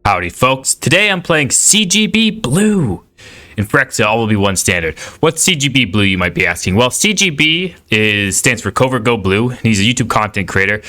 Howdy folks, today I'm playing CGB Blue. In Phyrexia, all will be one standard. What's CGB Blue, you might be asking? Well, CGB stands for CovertGoBlue's, and he's a YouTube content creator.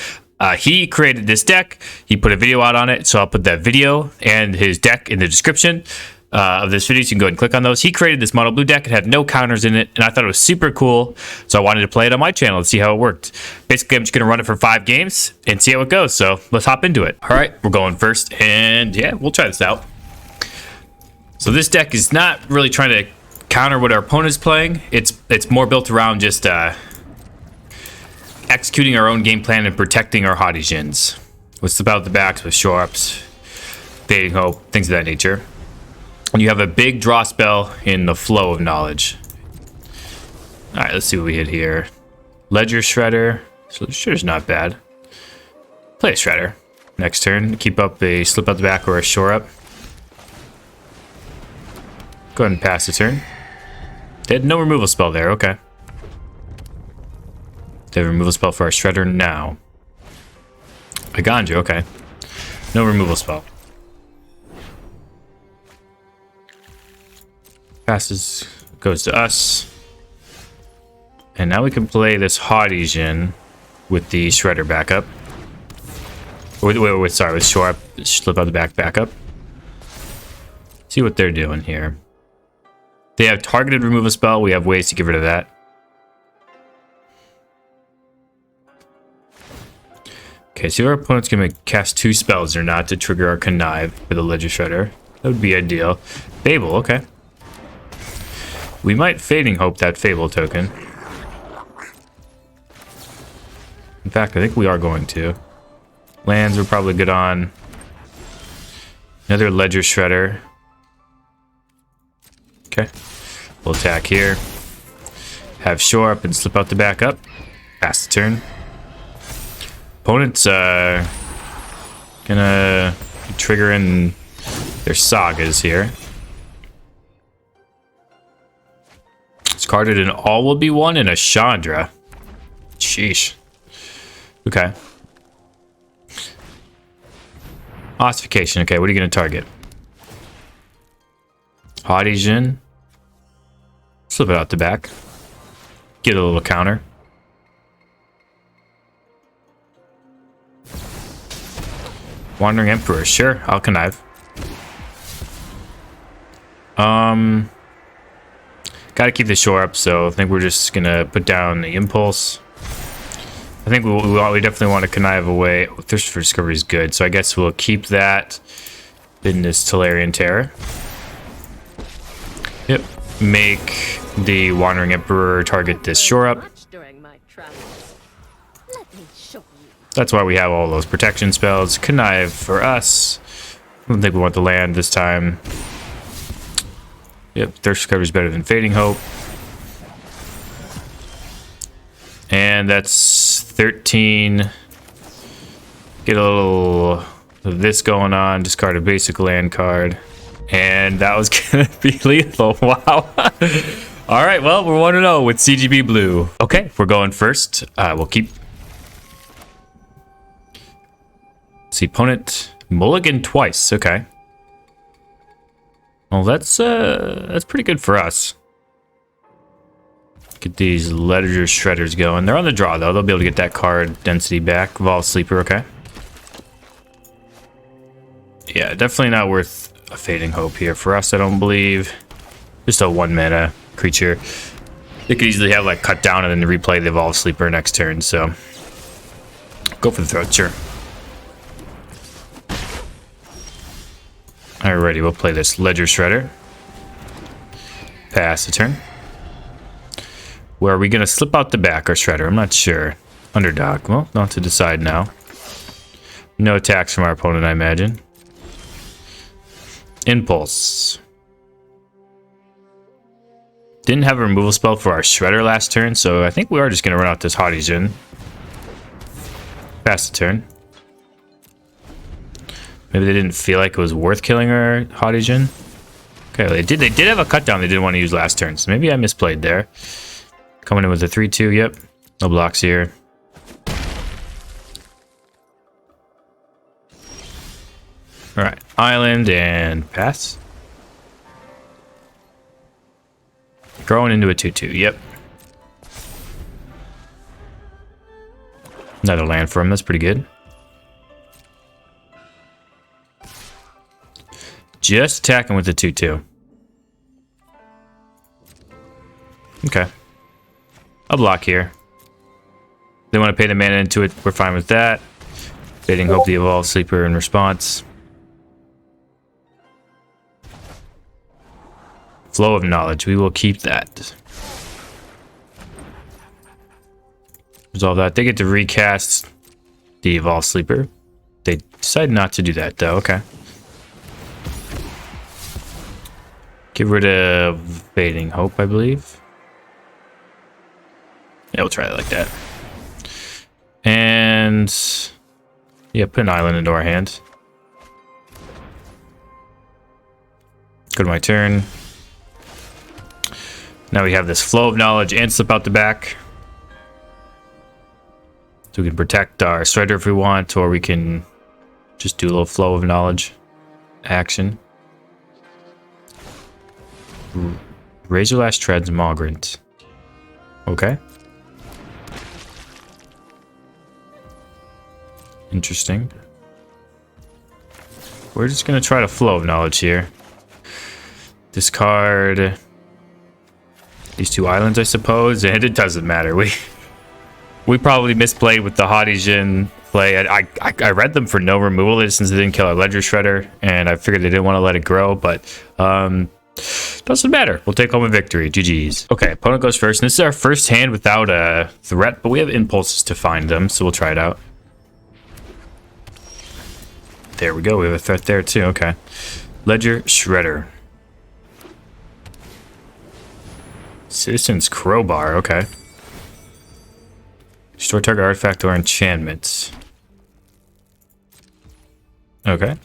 He created this deck, he put a video out on it, so I'll put that video and his deck in the description of this video, so you can go ahead and click on those. He created this mono blue deck. It had no counters in it, and I thought it was super cool, so I wanted to play it on my channel and see how it worked. Basically, I'm just going to run it for 5 games and see how it goes, so let's hop into it. All right, we're going first, and yeah, we'll try this out. So this deck is not really trying to counter what our opponent's playing. It's more built around just executing our own game plan and protecting our hottie Jins. With slip out the backs, with shore-ups, fading hope, things of that nature. And you have a big draw spell in the flow of knowledge. All right, let's see what we hit here. Ledger Shredder. So the Shredder's not bad. Play a Shredder. Next turn, keep up a slip out the back or a shore up. Go ahead and pass the turn. They had no removal spell there, okay. They have a removal spell for our Shredder now. A Ganju, okay. No removal spell. Passes, goes to us. And now we can play this hottie Jin with the Shredder backup. Sorry, with shore up, slip out the backup. See what they're doing here. They have targeted removal spell. We have ways to get rid of that. Okay, so our opponent's gonna cast 2 spells or not to trigger our Connive with a Ledger Shredder. That would be ideal. Fable, okay. We might Fading Hope that Fable token. In fact, I think we are going to. Lands we're probably good on. Another Ledger Shredder. Okay. We'll attack here. Have shore up and slip out the back up. Pass the turn. Opponent's gonna trigger in their sagas here. Discarded an All Will Be One and a Chandra. Sheesh. Okay. Ossification. Okay, what are you going to target? Hottie Jin. Slip it out the back. Get a little counter. Wandering Emperor. Sure, I'll connive. Gotta keep the shore up, so I think we're just gonna put down the Impulse. I think we definitely want to connive away. Thirst for Discovery is good, so I guess we'll keep that in this Tolarian Terror. Yep. Make the Wandering Emperor target this shore up. That's why we have all those protection spells. Connive for us. I don't think we want the land this time. Yep, Thirst Discovery is better than Fading Hope. And that's 13. Get a little of this going on. Discard a basic land card. And that was going to be lethal. Wow. All right, well, we're 1-0 with CGB Blue. Okay, we're going first. We'll keep... See, opponent mulligan twice. Okay. Well, that's pretty good for us. Get these Ledger Shredders going. They're on the draw, though. They'll be able to get that card density back. Evolve Sleeper, okay. Yeah, definitely not worth a Fading Hope here for us, I don't believe. Just a 1-mana creature. They could easily have, like, cut down and then replay the Evolve Sleeper next turn, so... Go for the throat, sure. Alrighty, we'll play this Ledger Shredder. Pass the turn. Where are we going to slip out the back or Shredder? I'm not sure. Underdog. Well, not to decide now. No attacks from our opponent, I imagine. Impulse. Didn't have a removal spell for our Shredder last turn, so I think we are just going to run out this hottie Jin. Pass the turn. Maybe they didn't feel like it was worth killing our hottie Jin. Okay, well, they did have a cut down they didn't want to use last turn, so maybe I misplayed there. Coming in with a 3-2, yep. No blocks here. Alright, island and pass. Growing into a 2/2, yep. Another land for him, that's pretty good. Just attacking with the 2/2. Okay. I'll block here. They want to pay the mana into it, we're fine with that. Fading Hope the Evolved Sleeper in response. Flow of Knowledge, we will keep that. Resolve that. They get to recast the Evolved Sleeper. They decide not to do that though, okay. Get rid of Fading Hope, I believe. Yeah, we'll try it like that. And yeah, put an island into our hand. Go to my turn. Now we have this Flow of Knowledge and Slip Out the Back. So we can protect our Strider if we want, or we can just do a little Flow of Knowledge action. Razorlash Treads Mogrant. Okay. Interesting. We're just gonna try to Flow of Knowledge here. Discard these two islands, I suppose, and it doesn't matter. We probably misplayed with the Haudijin play. I read them for no removal since they didn't kill our Ledger Shredder, and I figured they didn't want to let it grow, but doesn't matter. We'll take home a victory. GG's. Okay, opponent goes first, and this is our first hand without a threat, but we have impulses to find them, so we'll try it out. There we go. We have a threat there too. Okay. Ledger Shredder. Citizen's Crowbar. Okay. Restore target artifact or enchantment. Okay. I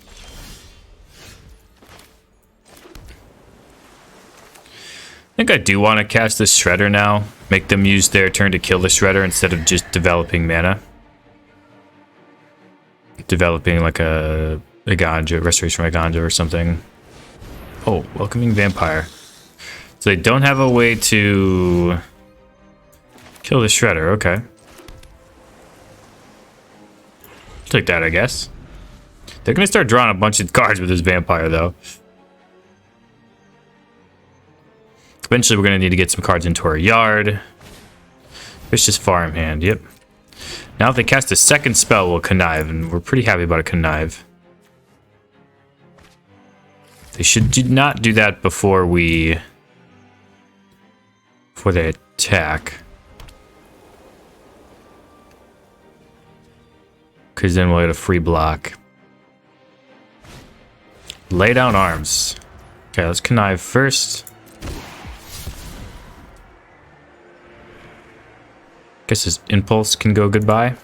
think I do want to cast this Shredder now. Make them use their turn to kill the Shredder instead of just developing mana. Developing like a Ganja, Restoration from a Ganja or something. Oh, Welcoming Vampire. So they don't have a way to kill the Shredder. Okay. Take that, I guess. They're gonna start drawing a bunch of cards with this Vampire, though. Eventually, we're gonna need to get some cards into our yard. Vicious Farmhand. Yep. Now if they cast a second spell, we'll connive, and we're pretty happy about a connive. They should not do that before they attack. Because then we'll get a free block. Lay down arms. Okay, let's connive first. Guess his impulse can go goodbye.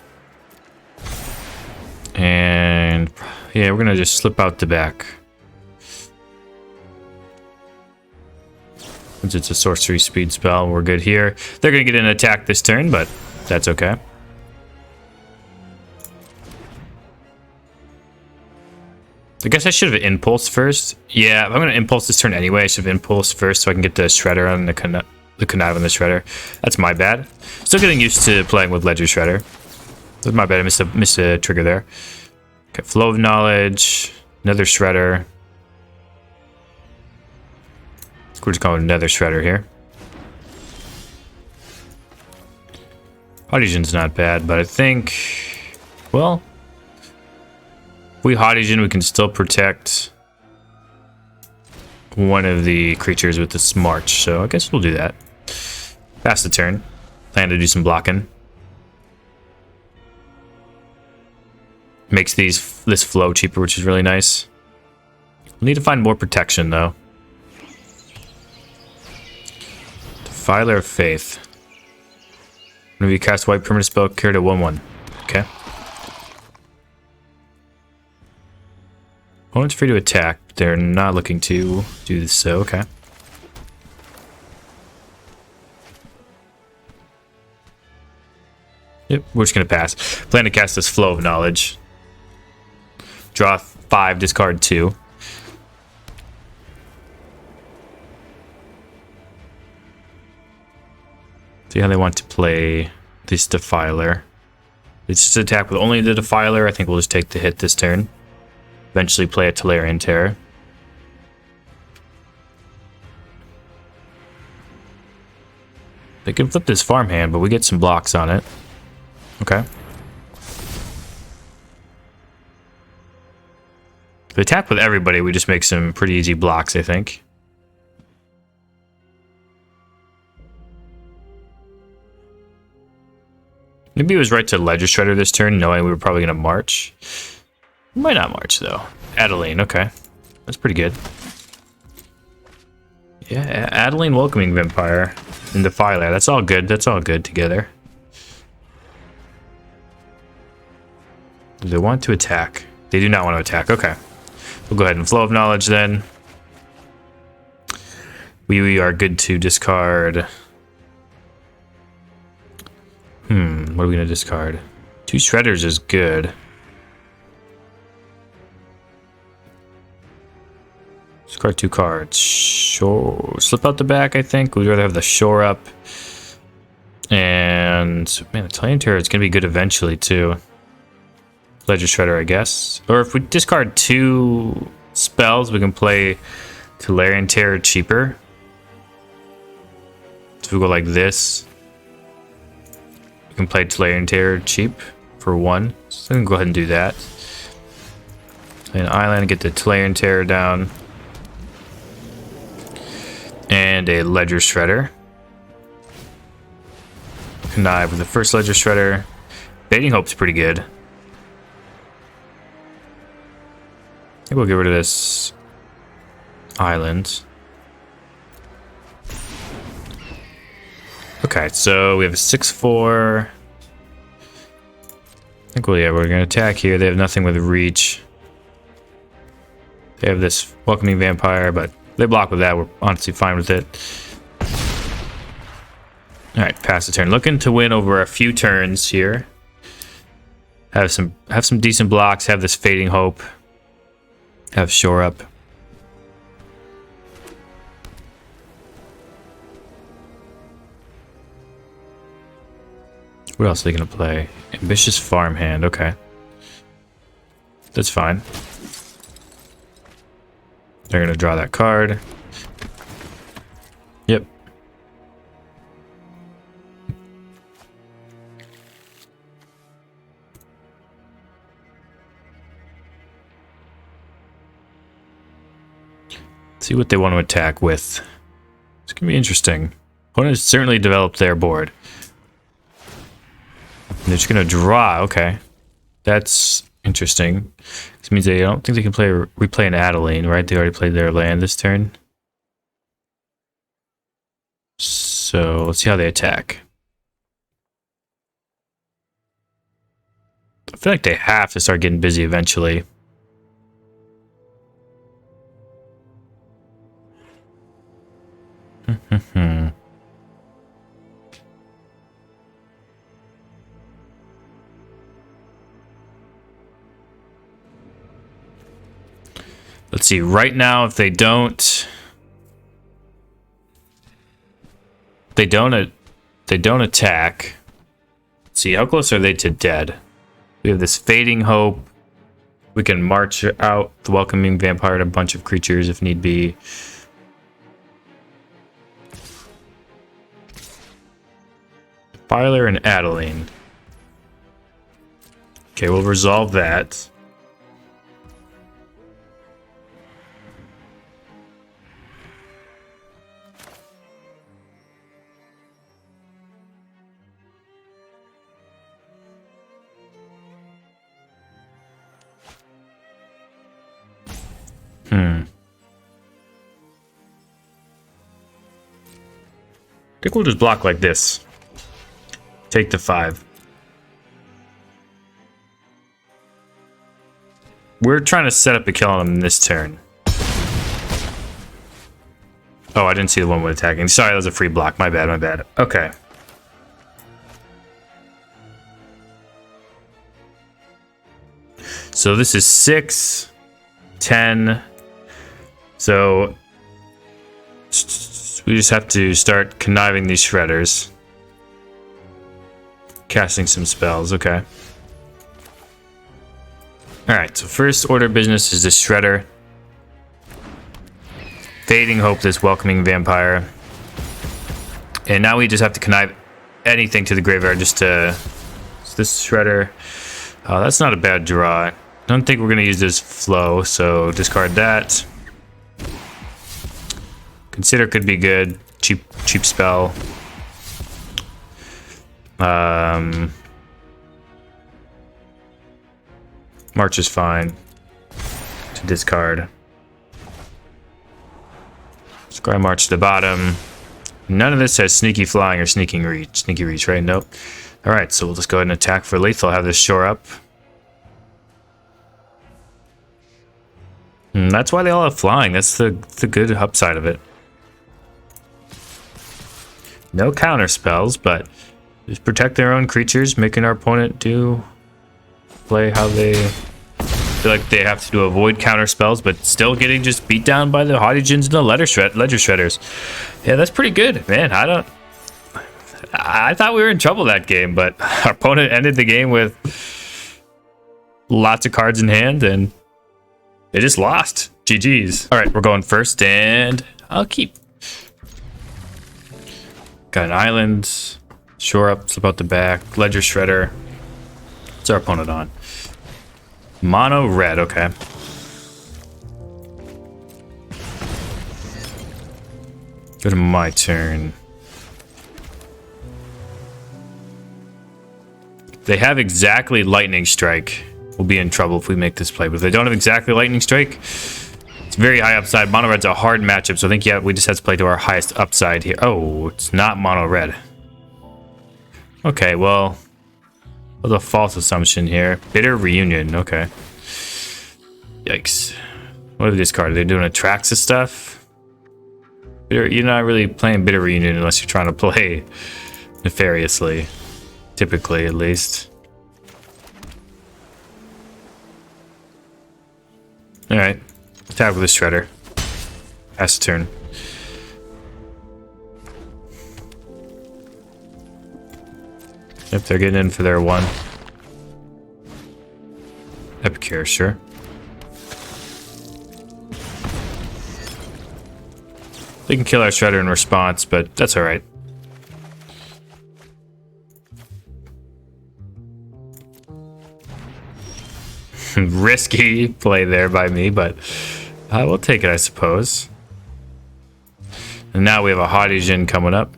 And yeah, we're gonna just slip out the back. Since it's a sorcery speed spell, we're good here. They're gonna get an attack this turn, but that's okay. I guess I should have impulse first. Yeah, I'm gonna impulse this turn anyway. I should have impulse first so I can get the Shredder on the connive on the Shredder. That's my bad. Still getting used to playing with Ledger Shredder. That's my bad. I missed a trigger there. Okay, Flow of Knowledge. Another Shredder. We're just calling another Shredder here. Haudijin's not bad, but I think, well, if we Haudijin, we can still protect one of the creatures with the Smarch, so I guess we'll do that. Pass the turn. Plan to do some blocking. Makes this flow cheaper, which is really nice. We'll need to find more protection, though. Defiler of Faith. Whenever you cast white permanent spell, carry to 1/1. Okay. Opponent's free to attack, but they're not looking to do this, so okay. Yep, we're just gonna pass. Plan to cast this Flow of Knowledge. Draw 5, discard 2. See how they want to play this Defiler. It's just attack with only the Defiler. I think we'll just take the hit this turn. Eventually play a Tolarian Terror. They can flip this farmhand, but we get some blocks on it. Okay. If we attack with everybody, we just make some pretty easy blocks, I think. Maybe it was right to Ledger Shredder this turn, knowing we were probably going to march. We might not march, though. Adeline, okay. That's pretty good. Yeah, Adeline Welcoming Vampire and Defiler. That's all good. That's all good together. Do they want to attack? They do not want to attack. Okay. We'll go ahead and Flow of Knowledge then. We are good to discard. What are we going to discard? 2 Shredders is good. Discard 2 cards. Shore. Slip out the back, I think. We'd rather have the Shore up. And, man, Italian Terror is going to be good eventually, too. Ledger Shredder, I guess. Or if we discard 2 spells, we can play Tolarian Terror cheaper. So we go like this. We can play Tolarian Terror cheap for 1. So I can go ahead and do that. Play an island, get the Tolarian Terror down. And a Ledger Shredder. Connive with the first Ledger Shredder. Baiting Hope's pretty good. I think we'll get rid of this island. Okay, so we have a 6/4. I think, well, yeah, we're going to attack here. They have nothing with reach. They have this Welcoming Vampire, but they block with that. We're honestly fine with it. Alright, pass the turn. Looking to win over a few turns here. Have some decent blocks. Have this Fading Hope. Have Shore up. What else are they going to play? Ambitious Farmhand. Okay. That's fine. They're going to draw that card. Yep. See what they want to attack with. It's going to be interesting. Opponents certainly developed their board. And they're just going to draw. Okay. That's interesting. This means I don't think they can replay an Adeline, right? They already played their land this turn. So let's see how they attack. I feel like they have to start getting busy eventually. Let's see, right now, if they don't attack. Let's see, how close are they to dead? We have this Fading Hope. We can march out the Welcoming Vampire to a bunch of creatures if need be. Defiler and Adeline. Okay, we'll resolve that. I think we'll just block like this. Take the 5. We're trying to set up a kill on them this turn. Oh, I didn't see the one with attacking. Sorry, that was a free block. My bad, my bad. Okay. So this is 6. 10. So we just have to start conniving these shredders. Casting some spells, okay. Alright, so first order of business is this shredder. Fading Hope, this welcoming vampire. And now we just have to connive anything to the graveyard just to... So this shredder... Oh, that's not a bad draw. I don't think we're going to use this flow, so discard that. Consider could be good. Cheap spell. March is fine. To discard. Scry March to the bottom. None of this has sneaky flying or sneaky reach, right? Nope. Alright, so we'll just go ahead and attack for lethal. Have this shore up. That's why they all have flying. That's the good upside of it. No counter spells, but just protect their own creatures, making our opponent play how they feel like they have to avoid counter spells, but still getting just beat down by the Haughtygens and the ledger shredders. Yeah, that's pretty good, man. I thought we were in trouble that game, but our opponent ended the game with lots of cards in hand, and they just lost. GG's. All right, we're going first, and I'll keep. Got an island. Shore up, slip out the back. Ledger shredder. What's our opponent on? Mono red, okay. Go to my turn. If they have exactly Lightning Strike, we'll be in trouble if we make this play. But if they don't have exactly Lightning Strike, it's very high upside. Mono red's a hard matchup, so I think, yeah, we just have to play to our highest upside here. Oh, it's not mono red. Okay, well, a false assumption here. Bitter Reunion, okay. Yikes. What have they discarded? They're doing Atraxa stuff? You're not really playing Bitter Reunion unless you're trying to play nefariously. Typically, at least. Alright. Attack with a shredder. Pass the turn. Yep, they're getting in for their one. Epicure, sure. They can kill our shredder in response, but that's alright. Risky play there by me, but I will take it, I suppose. And now we have a Haughtygen coming up.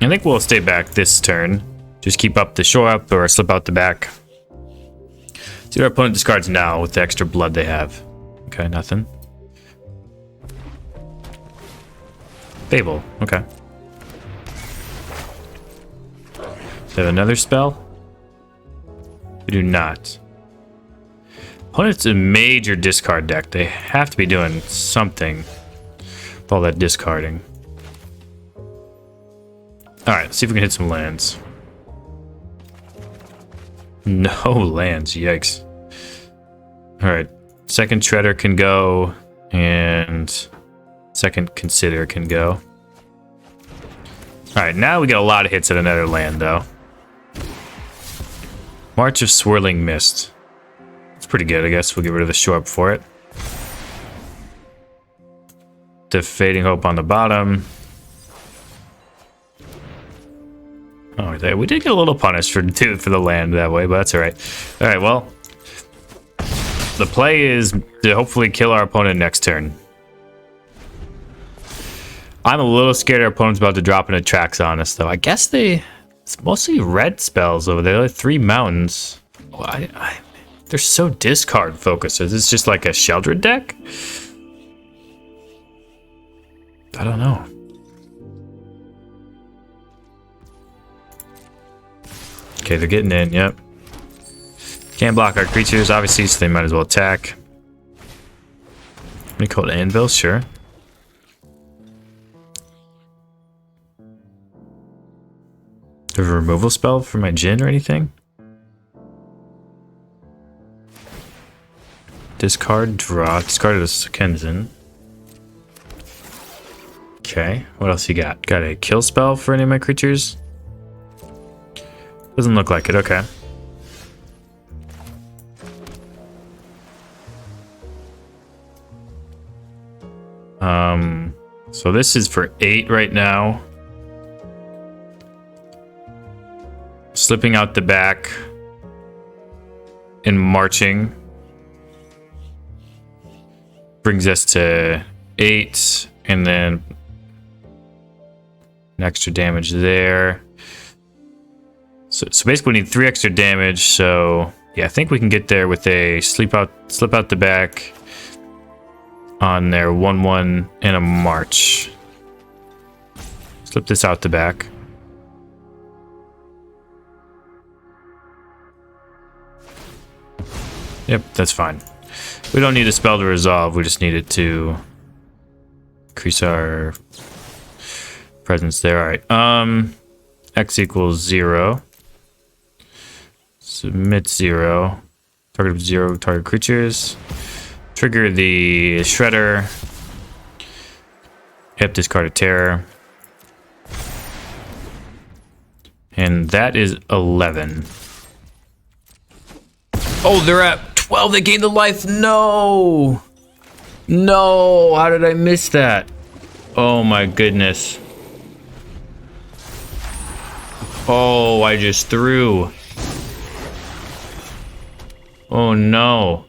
I think we'll stay back this turn. Just keep up the shore up or slip out the back. See what our opponent discards now with the extra blood they have. Okay, nothing. Fable, okay. They have another spell? We do not. Opponent's a major discard deck. They have to be doing something with all that discarding. Alright, let's see if we can hit some lands. No lands, yikes. Alright, second Shredder can go, and second Consider can go. Alright, now we get a lot of hits at another land, though. March of Swirling Mist. It's pretty good, I guess. We'll get rid of the shore up for it. The Fading Hope on the bottom. Oh, we did get a little punished for the land that way, but that's alright. Alright, well, the play is to hopefully kill our opponent next turn. I'm a little scared our opponent's about to drop an Atraxa on us, though. I guess it's mostly red spells over there. Like 3 mountains. Well, they're so discard focused. Is this just like a Sheldred deck? I don't know. Okay, they're getting in, yep. Can't block our creatures, obviously, so they might as well attack. Let me call it Anvil, sure. Do I have a removal spell for my Djinn or anything? Discard, draw. Discarded a Kenzen. Okay, what else you got? Got a kill spell for any of my creatures? Doesn't look like it, okay. So this is for 8 right now. Slipping out the back and marching brings us to 8, and then an extra damage there. So basically we need 3 extra damage. So yeah, I think we can get there with a slip out the back on their 1/1 and a march. Slip this out the back. Yep, that's fine. We don't need a spell to resolve, we just need it to increase our presence there. Alright. X equals 0. Submit 0. Target of 0 target creatures. Trigger the Shredder. Yep, discard a Terror. And that is 11. Oh, they're at 12. They gained the life. No. No. How did I miss that? Oh my goodness. Oh, I just threw. Oh no.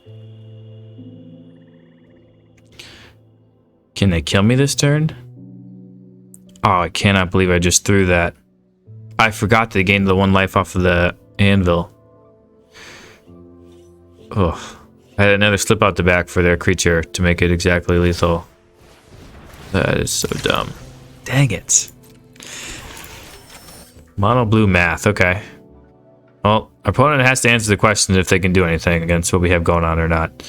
Can they kill me this turn? Oh, I cannot believe I just threw that. I forgot they gained the 1 life off of the anvil. Ugh. I had another slip out the back for their creature to make it exactly lethal. That is so dumb. Dang it. Mono blue math, okay. Well, our opponent has to answer the question if they can do anything against what we have going on or not.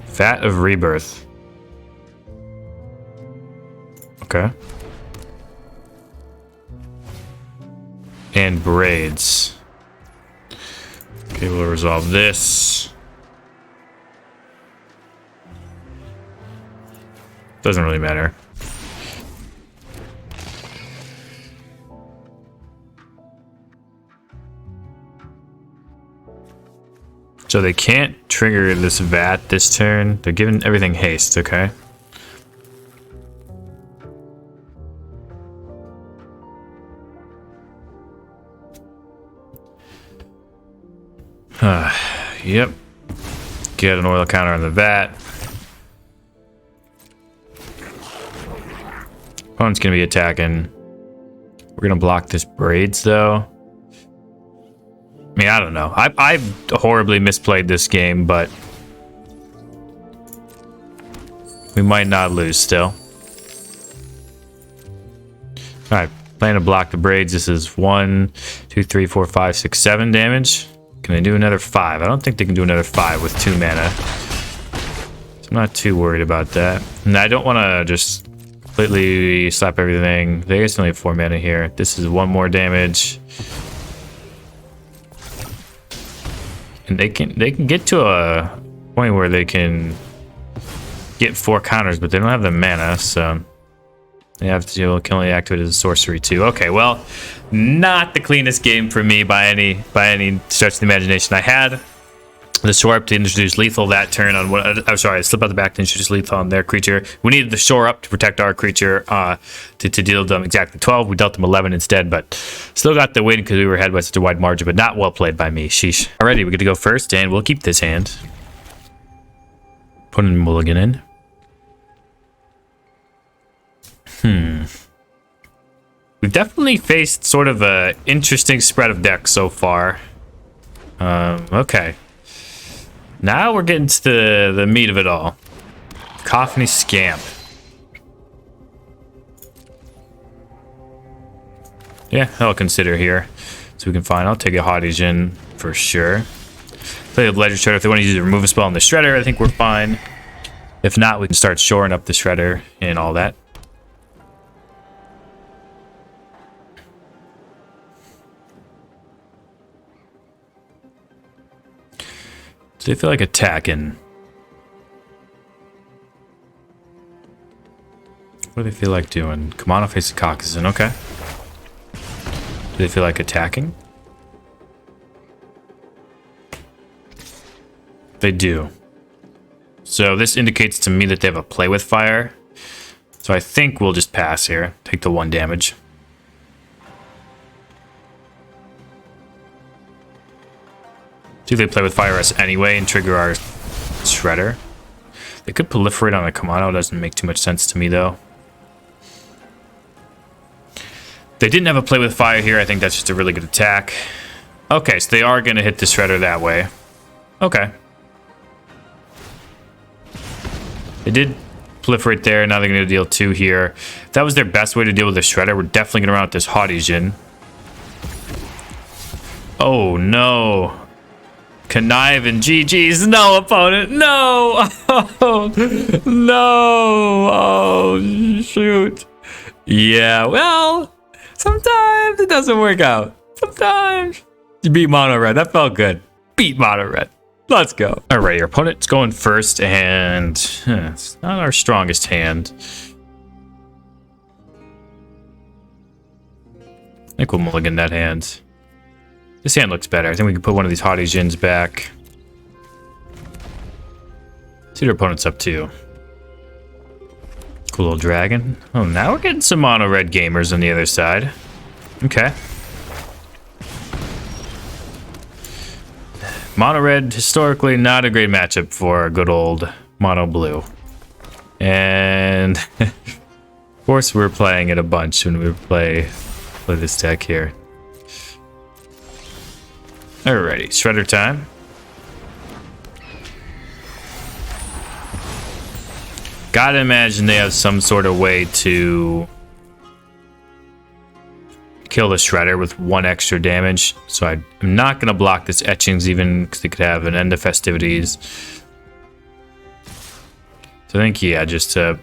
Vat of Rebirth. Okay. And braids. Okay, we'll resolve this. Doesn't really matter. So they can't trigger this vat this turn. They're giving everything haste, okay? Yep. Get an oil counter on the vat. Opponent's gonna be attacking. We're gonna block this braids though. I mean, I don't know. I've horribly misplayed this game, but we might not lose still. Alright, plan to block the braids. This is 1, 2, 3, 4, 5, 6, 7 damage. Can they do another 5? I don't think they can do another 5 with 2 mana. So I'm not too worried about that. And I don't want to just completely slap everything. They guess only have 4 mana here. This is 1 more damage. And they can get to a point where they can get 4 counters, but they don't have the mana, so they have to can only activate as a sorcery too. Okay, well, not the cleanest game for me by any stretch of the imagination. I had the shore up to introduce lethal that turn on what I'm sorry, I slipped out the back to introduce lethal on their creature. We needed the shore up to protect our creature to deal them exactly 12. We dealt them 11 instead, but still got the win because we were ahead by such a wide margin, but not well played by me. Sheesh. Alrighty, we get to go first, and we'll keep this hand. Put a mulligan in. We've definitely faced sort of a interesting spread of decks so far. Okay. Now we're getting to the meat of it all. Coffiny Scamp. Yeah, I'll consider here. So we can find. I'll take a Haudegen for sure. Play the Ledger Shredder. If they want to use a remove a spell on the Shredder, I think we're fine. If not, we can start shoring up the Shredder and all that. they feel like attacking? What do they feel like doing? Kamano face the Caucasus. Okay. Do they feel like attacking? They do. So this indicates to me that they have a play with fire. So I think we'll just pass here. Take the 1 damage. See if they play with fire us anyway and trigger our Shredder. They could proliferate on a Kamano. Doesn't make too much sense to me though. They didn't have a play with fire here. I think that's just a really good attack. Okay, so they are going to hit the Shredder that way. Okay. They did proliferate there. Now they're going to deal 2 here. If that was their best way to deal with the Shredder, we're definitely going to run out this Haughty Jin. Oh, no. Connive and GG's. No, opponent. No. Oh, no. Oh, shoot. Yeah, well... sometimes it doesn't work out. Sometimes you beat mono red. That felt good. Beat mono red. Let's go. All right, your opponent's going first, and it's not our strongest hand. I think we'll mulligan that hand. This hand looks better. I think we can put one of these Haughty Jins back. See what our opponent's up to. Cool little dragon. Oh, now we're getting some mono red gamers on the other side. Okay. Mono red, historically not a great matchup for good old mono blue. And of course we're playing it a bunch when we play this deck here. Alrighty, Shredder time. Gotta imagine they have some sort of way to kill the Shredder with 1 extra damage. So I'm not going to block this Etchings even because they could have an end of festivities. So I think, yeah, just a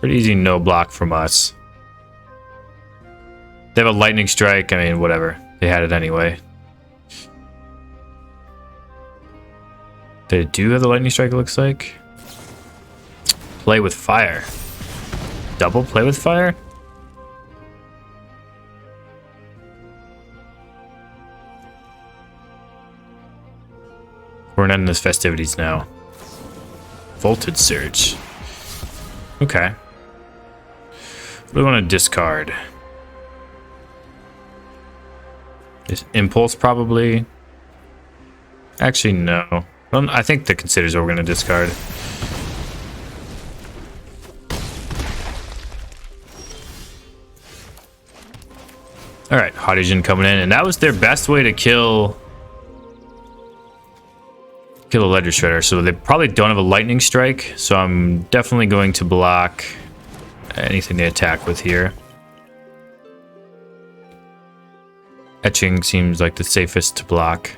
pretty easy no block from us. They have a lightning strike. I mean, whatever. They had it anyway. They do have the lightning strike, it looks like. Play with fire. Double play with fire? We're not in those festivities now. Voltage Surge. Okay. What do we want to discard? Is Impulse probably? Actually, no. Well, I think the Considers what we're going to discard. Alright, Haughty Jin coming in, and that was their best way to kill a Ledger Shredder. So they probably don't have a Lightning Strike, so I'm definitely going to block anything they attack with here. Etching seems like the safest to block.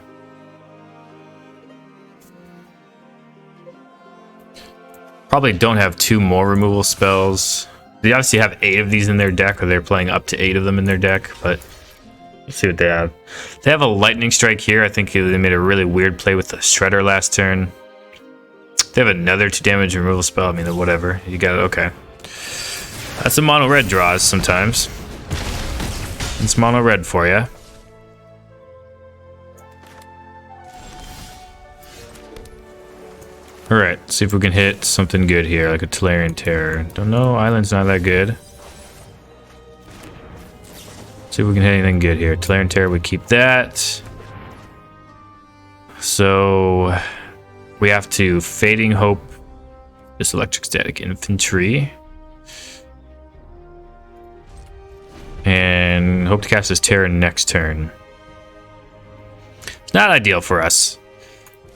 Probably don't have 2 more removal spells. They obviously have 8 of these in their deck, or they're playing up to 8 of them in their deck, but let's see what they have. They have a Lightning Strike here. I think they made a really weird play with the Shredder last turn. They have another 2 damage removal spell. I mean, whatever. You got it. Okay. That's a mono red draws sometimes. It's mono red for you. Alright, see if we can hit something good here, like a Tolarian Terror. Don't know, Island's not that good. See if we can hit anything good here. Tolarian Terror, we keep that. So we have to Fading Hope this Electric Static Infantry. And hope to cast this Terror next turn. It's not ideal for us.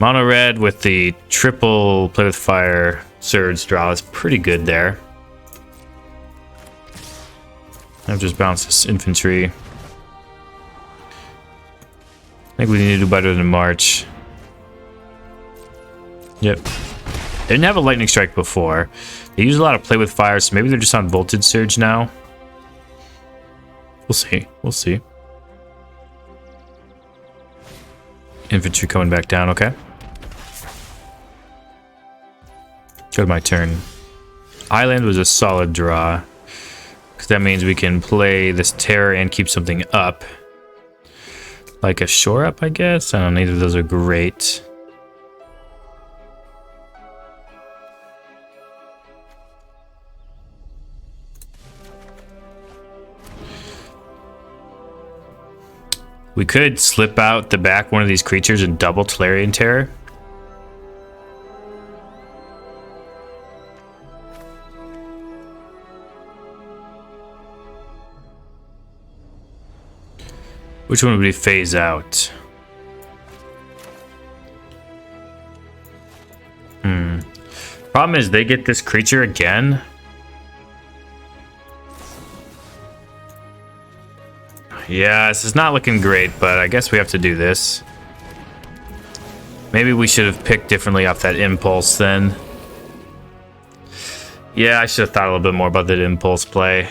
Mono red with the triple play with fire surge draw is pretty good there. I've just bounced this infantry. I think we need to do better than March. Yep. They didn't have a lightning strike before. They use a lot of play with fire, so maybe they're just on voltage surge now. We'll see. We'll see. Infantry coming back down, okay. Go to my turn. Island was a solid draw, because that means we can play this terror and keep something up. Like a shore up, I guess? I don't know, neither of those are great. We could slip out the back one of these creatures and double Tolarian Terror. Which one would we phase out? Problem is they get this creature again. Yeah, this is not looking great, but I guess we have to do this. Maybe we should have picked differently off that impulse then. Yeah, I should have thought a little bit more about that impulse play.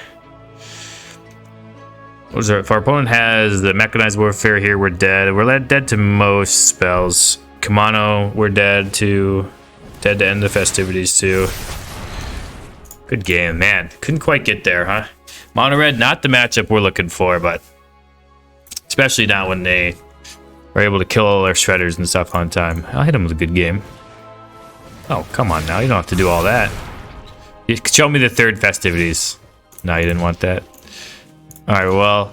What is there? If our opponent has the Mechanized Warfare here, we're dead. We're dead to most spells. Kamano, we're dead to... Dead to end the festivities too. Good game, man. Couldn't quite get there, huh? Mono red, not the matchup we're looking for, but... Especially now when they are able to kill all their shredders and stuff on time. I'll hit them with a good game. Oh, come on now. You don't have to do all that. Show me the third festivities. No, you didn't want that. Alright, well,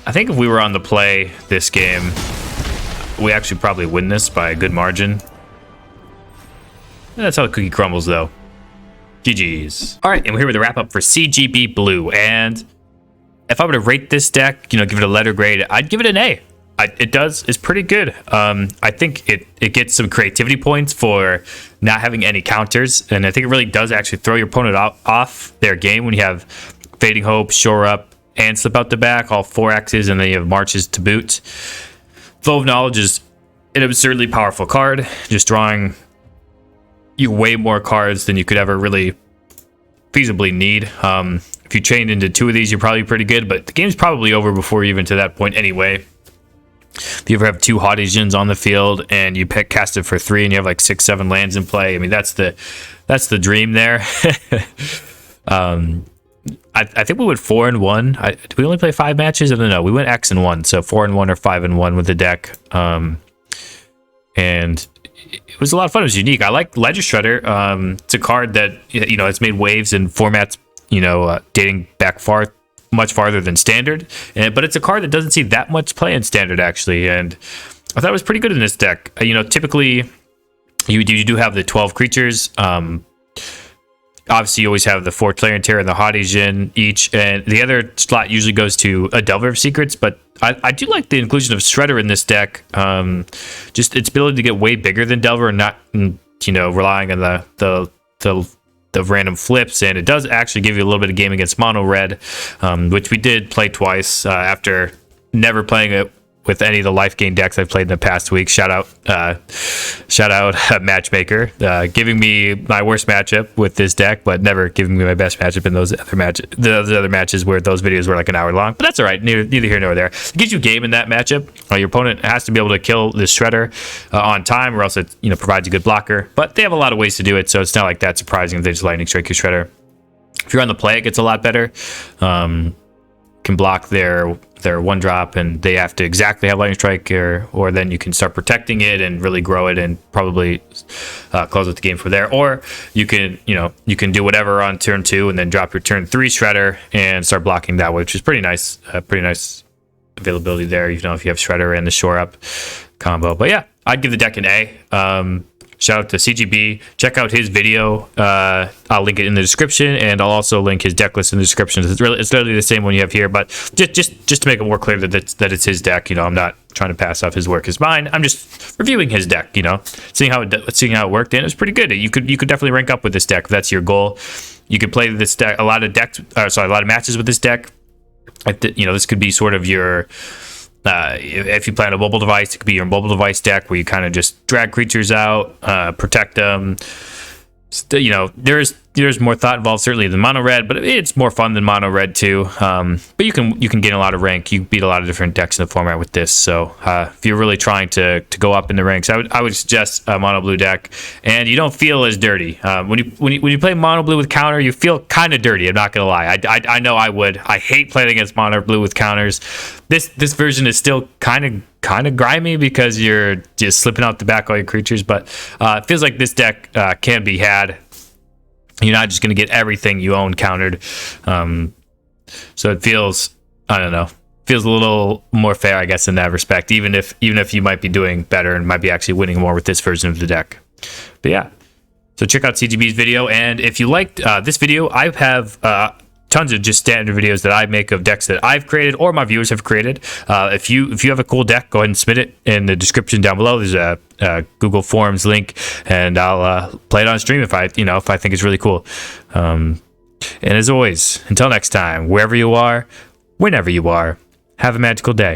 I think if we were on the play this game, we actually probably win this by a good margin. That's how the cookie crumbles, though. GG's. Alright, and we're here with a wrap-up for CGB Blue, and if I were to rate this deck, you know, give it a letter grade, I'd give it an A. It's pretty good. I think it gets some creativity points for not having any counters, and I think it really does actually throw your opponent off their game when you have Fading Hope, Shore Up, and Slip Out the Back, all 4X's, and then you have Marches to boot. Flow of Knowledge is an absurdly powerful card, just drawing you way more cards than you could ever really feasibly need. If you chained into 2 of these, you're probably pretty good, but the game's probably over before you're even to that point anyway. If you ever have 2 Haughty on the field and you cast it for 3 and you have like 6-7 lands in play, I mean, that's the dream there. I think we went 4-1. Did we only play 5 matches? I don't know. We went X and 1, so 4-1 or 5-1 with the deck. And it was a lot of fun. It was unique. I like Ledger Shredder. It's a card that, you know, it's made waves in formats, you know, dating back much farther than Standard. But it's a card that doesn't see that much play in Standard, actually. And I thought it was pretty good in this deck. You know, typically you do have the 12 creatures. Obviously, you always have the 4 Tolarian Terror and the Haughty each, and the other slot usually goes to a Delver of Secrets, but I do like the inclusion of Shredder in this deck. Just its ability to get way bigger than Delver and not, you know, relying on the random flips, and it does actually give you a little bit of game against Mono Red, which we did play twice after never playing it with any of the life gain decks I've played in the past week. Shout out Matchmaker, giving me my worst matchup with this deck, but never giving me my best matchup in those other matches where those videos were like an hour long. But that's all right, neither here nor there. It gives you game in that matchup. Your opponent has to be able to kill this Shredder on time, or else it, you know, provides a good blocker. But they have a lot of ways to do it, so it's not like that surprising if they just lightning strike your Shredder. If you're on the play, it gets a lot better. Can block their 1-drop, and they have to exactly have lightning strike, or then you can start protecting it and really grow it and probably close out the game from there. Or you can do whatever on turn 2 and then drop your turn 3 Shredder and start blocking that way, which is pretty nice. Pretty nice availability there, you know, if you have Shredder and the Shore Up combo. But yeah, I'd give the deck an A. Shout out to CGB. Check out his video. I'll link it in the description, and I'll also link his deck list in the description. It's literally the same one you have here, but just to make it more clear that it's his deck. You know, I'm not trying to pass off his work as mine. I'm just reviewing his deck. You know, seeing how it worked, and it was pretty good. You could definitely rank up with this deck if that's your goal. You could play this deck a lot of matches with this deck. You know, this could be sort of your. If you play on a mobile device, it could be your mobile device deck where you kind of just drag creatures out, protect them. You know, there's there's more thought involved certainly than mono red, but it's more fun than mono red too. But you can gain a lot of rank. You beat a lot of different decks in the format with this. So if you're really trying to go up in the ranks, I would suggest a mono blue deck, and you don't feel as dirty when you play mono blue with counter. You feel kind of dirty. I'm not gonna lie. I know I would. I hate playing against mono blue with counters. This version is still kind of grimy because you're just slipping out the back all your creatures, but it feels like this deck can be had. You're not just going to get everything you own countered. So it feels, I don't know, feels a little more fair, I guess, in that respect, even if you might be doing better and might be actually winning more with this version of the deck. But yeah, so check out CGB's video. And if you liked this video, I have tons of just standard videos that I make of decks that I've created or my viewers have created. If you have a cool deck, go ahead and submit it in the description down below. There's a Google Forms link, and I'll play it on stream if I think it's really cool. And as always, until next time, wherever you are, whenever you are, have a magical day.